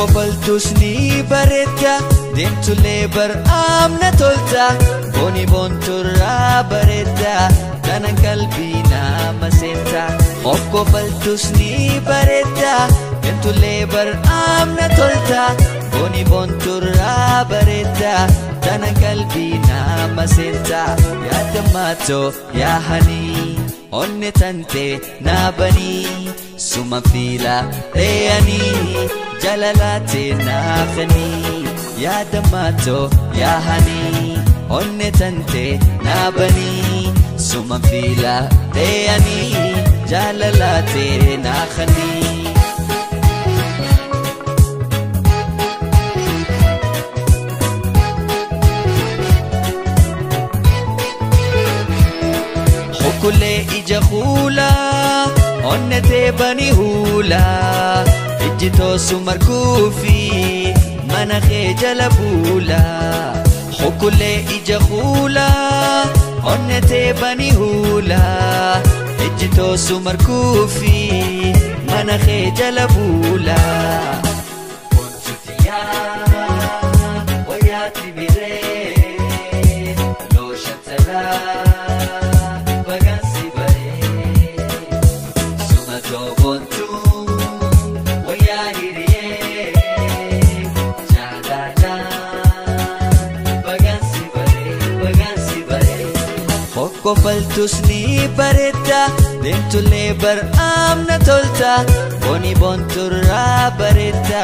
Hokkofaltusni bareedda deemtulee amna tolta booni boonturraa bareedda kanan qalbii nama seenta. Hokkofaltusni bareedda deemtulee amna tolta booni boonturraa bareedda kanan qalbii nama seenta. Yaadammaatoo yaahanii onne tante naabanii suma fiila reeyanii jalalate naafanii. Yaadammaatoo yaahanii onne tante naabanii suma fiila reeyanii jalalate naafanii. Kulee ija hula onne teebani hula ijjitoo sumarkuufi mana kee jala buula. Kulee ija hula onne teebani hula ijjitoo sumarkuufi mana kee jala buula. Wayaati biree looshatalaa. Hokkofaltusni bareedda deemtulee amna tolta booni boonturraa bareedda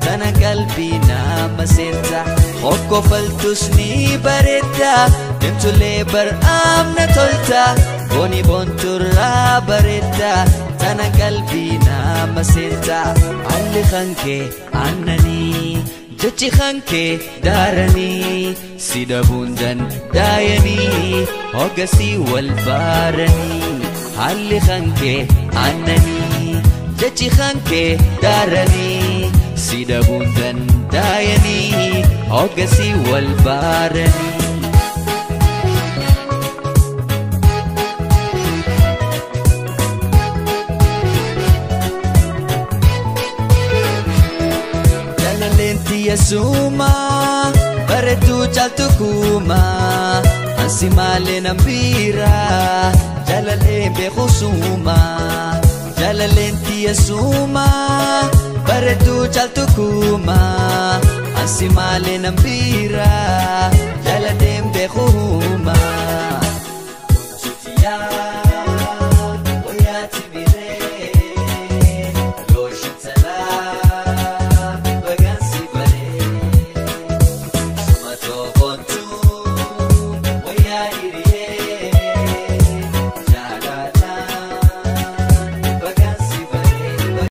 tana qalbii nama seenta. Hokkofaltusni bareedda deemtulee amna tolta booni boonturraa bareedda tana qalbii nama seenta. Alli kankee aannanii jechi kankee daaranii si dhabuundan daayanii hoggasii wal baaranii. Alli kankee aannanii jechi kankee daaranii si dhabuundan daayanii hoggasii wal baaranii. Yasuma bareedu caaltu kuma ansi malee nambira jalaleen beekusuma. Jalaleen yasuma bareedu caaltu kuma ansi malee nambira